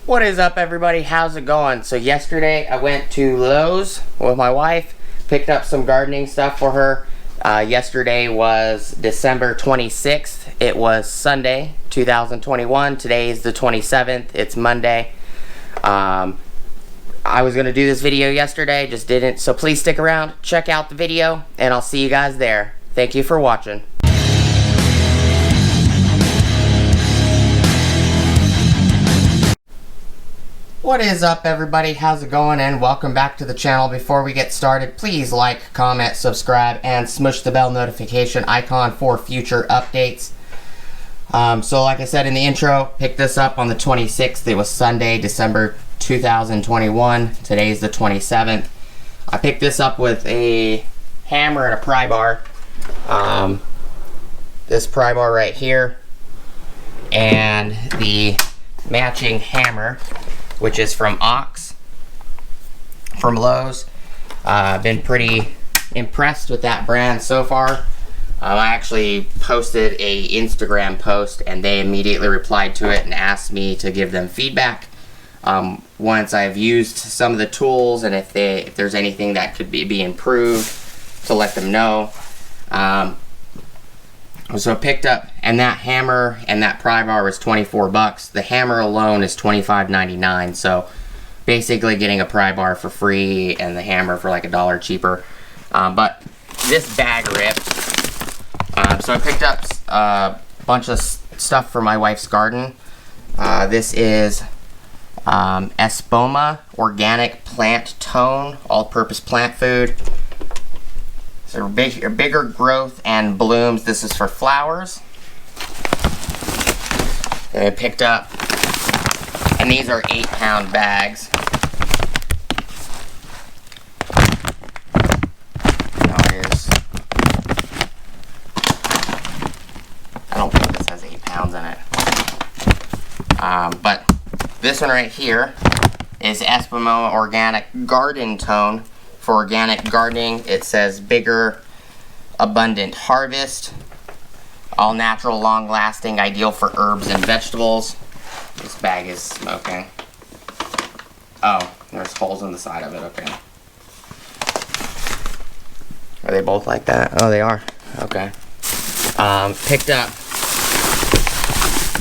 What is up, everybody? How's it going? So yesterday I went to Lowe's with my wife, picked up some gardening stuff for her. Yesterday was December 26th. It was Sunday, 2021. Today is the 27th. It's Monday. I was going to do this video yesterday, just didn't. So please stick around, check out the video, and I'll see you guys there. Thank you for watching. What is up, everybody? How's it going? And welcome back to the channel. Before we get started, please like, comment, subscribe, and smush the bell notification icon for future updates. So like I said in the intro, picked this up on the 26th. It was Sunday, December 2021. Today's the 27th. I picked this up with a hammer and a pry bar. This pry bar right here, and the matching hammer, which is from ONYX, from Lowe's. I've been pretty impressed with that brand so far. I actually posted a Instagram post and they immediately replied to it and asked me to give them feedback once I've used some of the tools, and if there's anything that could be improved, to let them know. So I picked up, and that hammer and that pry bar was 24 bucks. The hammer alone is $25.99. So basically getting a pry bar for free and the hammer for like $1 cheaper. But this bag ripped. So I picked up a bunch of stuff for my wife's garden. This is Osmo Organic Plant Tone, all-purpose plant food. So bigger growth and blooms. This is for flowers. And I picked up, and these are 8-pound bags. I don't think this has 8 pounds in it. But this one right here is Osmo Organic Garden Tone. For organic gardening, it says bigger, abundant harvest, all natural, long lasting, ideal for herbs and vegetables. This bag is smoking. Oh, there's holes in the side of it, okay. Are they both like that? Oh, they are. Okay. Picked up,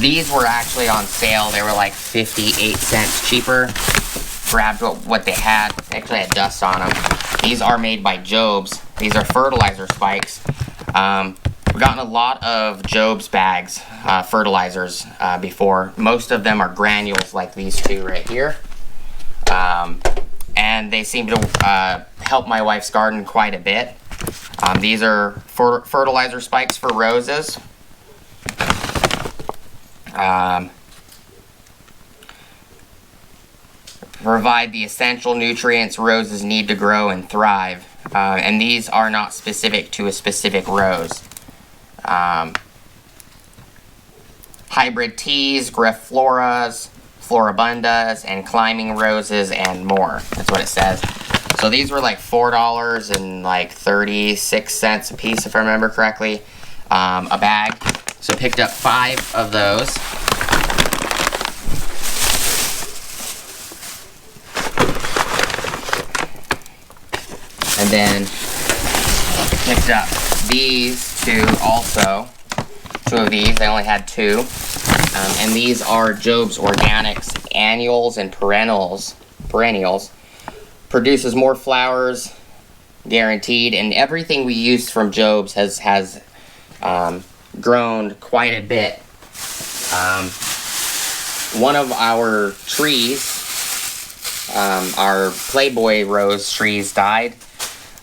these were actually on sale. They were like 58 cents cheaper. Grabbed what they had. They actually had dust on them. These are made by Jobs. These are fertilizer spikes. We've gotten a lot of Jobs bags, fertilizers, before. Most of them are granules like these two right here. And they seem to help my wife's garden quite a bit. These are fertilizer spikes for roses. Provide the essential nutrients roses need to grow and thrive. And these are not specific to a specific rose. Hybrid teas, greffloras, floribundas, and climbing roses, and more. That's what it says. So these were like $4 and like 36 cents a piece, if I remember correctly, a bag. So picked up 5 of those. And then picked up these two also. 2 of these. I only had 2. And these are Jobs Organics Annuals and Perennials. Produces more flowers, guaranteed. And everything we used from Jobs has grown quite a bit. One of our trees, our Playboy rose trees, died.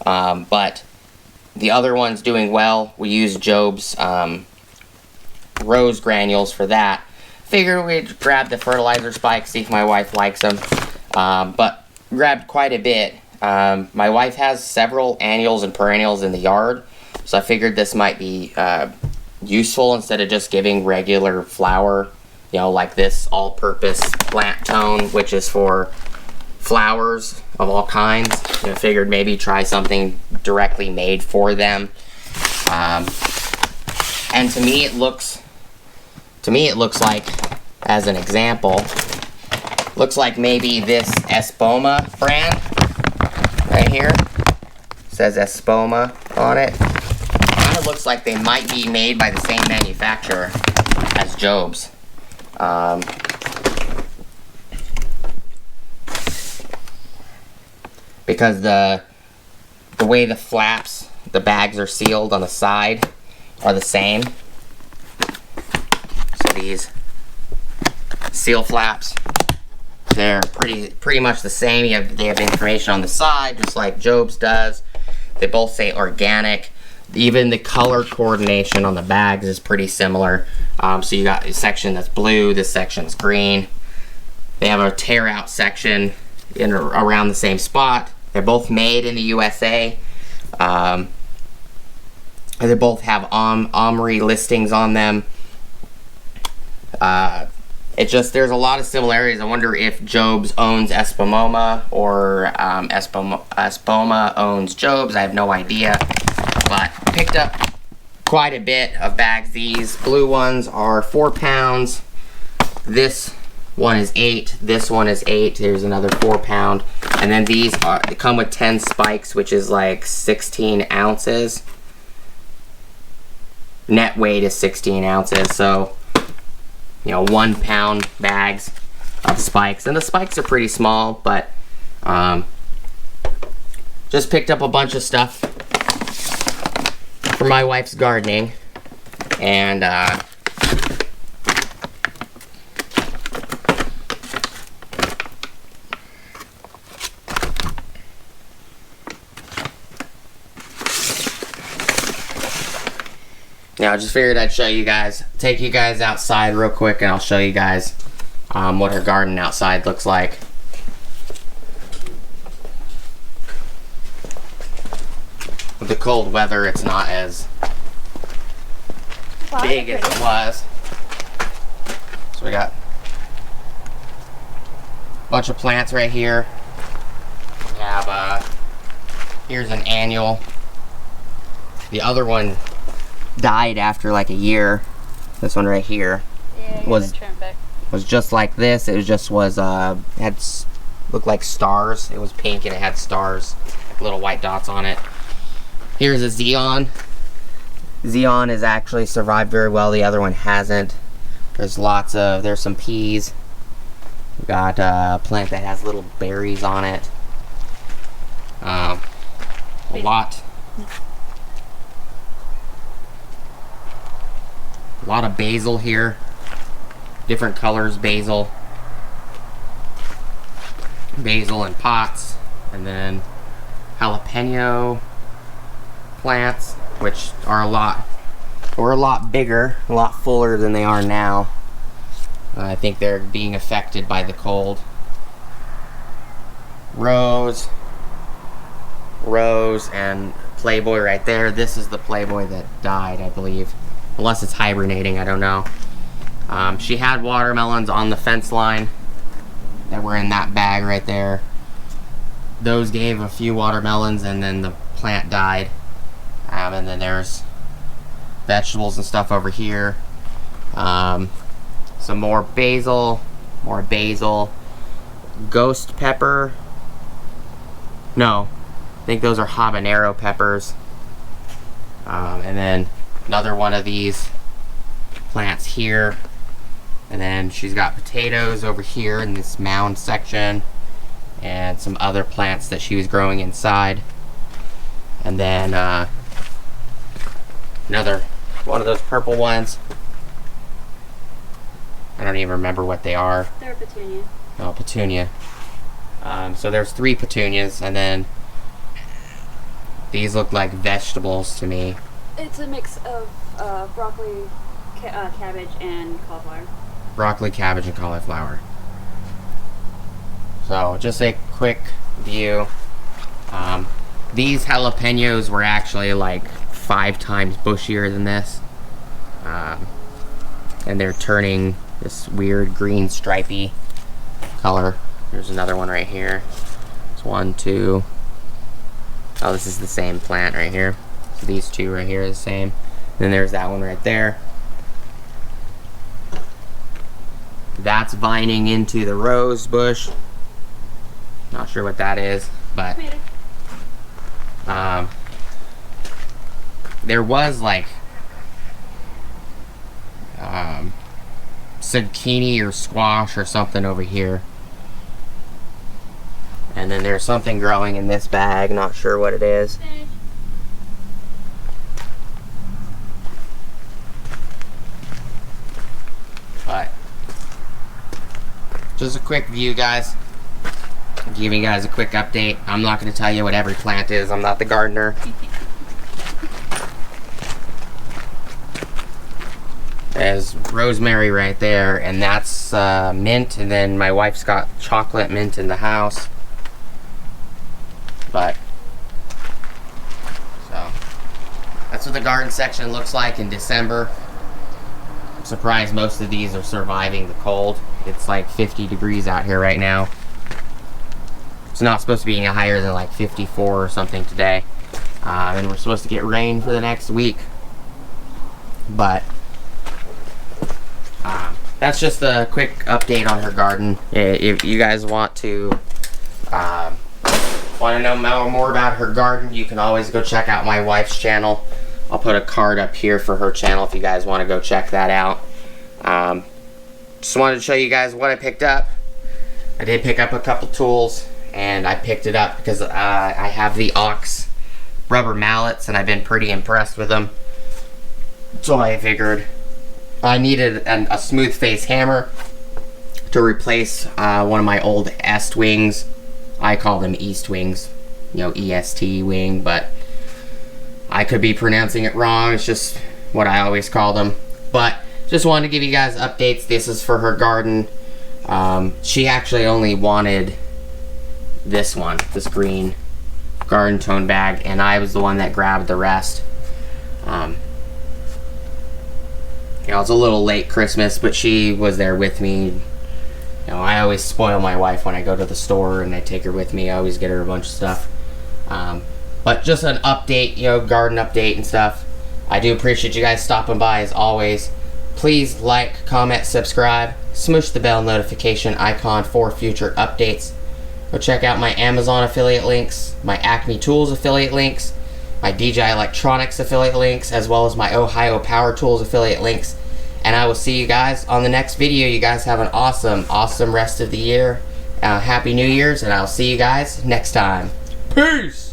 But the other one's doing well. We use Job's rose granules for that. Figured we'd grab the fertilizer spikes, see if my wife likes them. But grabbed quite a bit. My wife has several annuals and perennials in the yard, so I figured this might be useful instead of just giving regular flower, like this all-purpose plant tone, which is for flowers of all kinds. Figured maybe try something directly made for them. And to me it looks like, as an example, Looks like maybe this Espoma brand right here. Says Espoma on it. Kind of looks like they might be made by the same manufacturer as Job's. Because the way the flaps, the bags are sealed on the side are the same. So these seal flaps, they're pretty much the same. They have information on the side, just like Job's does. They both say organic. Even the color coordination on the bags is pretty similar. So you got a section that's blue, this section's green. They have a tear out section in around the same spot. They're both made in the USA. And they both have Omri listings on them. There's a lot of similarities. I wonder if Job's owns Espoma or Espoma owns Job's. I have no idea. But picked up quite a bit of bags. These blue ones are 4 pounds. This one is 8. This one is 8. There's another 4 pound. And then these come with 10 spikes, which is like 16 ounces. Net weight is 16 ounces. So, you know, 1 pound bags of spikes. And the spikes are pretty small, but just picked up a bunch of stuff for my wife's gardening. And now I just figured I'd show you guys, take you guys outside real quick, and I'll show you guys what her garden outside looks like. With the cold weather, it's not as big as it was. So we got a bunch of plants right here. We have, here's an annual. The other one died after like a year. This one right here was just like this. It just was looked like stars. It was pink and it had stars, little white dots on it. Here's a Xeon. Xeon has actually survived very well. The other one hasn't. There's some peas. We got a plant that has little berries on it. A lot of basil here. Different colors basil. Basil in pots. And then jalapeno plants, which are a lot bigger, a lot fuller than they are now. I think they're being affected by the cold. Rose, and Playboy right there. This is the Playboy that died, I believe. Unless it's hibernating, I don't know. She had watermelons on the fence line that were in that bag right there. Those gave a few watermelons and then the plant died. And then there's vegetables and stuff over here. Some more basil. Ghost pepper. No, I think those are habanero peppers. And then another one of these plants here. And then she's got potatoes over here in this mound section. And some other plants that she was growing inside. And then another one of those purple ones. I don't even remember what they are. They're a petunia. Oh, petunia. So there's 3 petunias, and then these look like vegetables to me. It's a mix of broccoli, cabbage, and cauliflower. Broccoli, cabbage, and cauliflower. So just a quick view. These jalapenos were actually like 5 times bushier than this. And they're turning this weird green stripy color. There's another one right here. It's 1, 2. Oh, this is the same plant right here. So these 2 right here are the same. Then there's that one right there. That's vining into the rose bush. Not sure what that is, but there was like zucchini or squash or something over here. And then there's something growing in this bag, not sure what it is. But just a quick view, guys. Giving you guys a quick update. I'm not going to tell you what every plant is. I'm not the gardener. There's rosemary right there, and that's mint, and then my wife's got chocolate mint in the house. But so that's what the garden section looks like in December. I'm surprised most of these are surviving the cold. It's like 50 degrees out here right now. It's not supposed to be any higher than like 54 or something today. And we're supposed to get rain for the next week. But that's just a quick update on her garden. If you guys want to know more about her garden, you can always go check out my wife's channel. I'll put a card up here for her channel if you guys want to go check that out. Just wanted to show you guys what I picked up. I did pick up a couple tools, and I picked it up because I have the ONYX rubber mallets, and I've been pretty impressed with them. So I figured I needed a smooth face hammer to replace one of my old Est wings. I call them East wings, you know, EST wing, but I could be pronouncing it wrong. It's just what I always call them. But just wanted to give you guys updates. This is for her garden. She actually only wanted this one, this green garden tone bag, and I was the one that grabbed the rest. You know, it's a little late Christmas, but she was there with me. You know, I always spoil my wife when I go to the store and I take her with me. I always get her a bunch of stuff. But just an update, you know, garden update and stuff. I do appreciate you guys stopping by as always. Please like, comment, subscribe, smoosh the bell notification icon for future updates. Go check out my Amazon affiliate links, my Acme Tools affiliate links, my DJI Electronics affiliate links, as well as my Ohio Power Tools affiliate links. And I will see you guys on the next video. You guys have an awesome rest of the year. Happy New Year's, and I'll see you guys next time. Peace!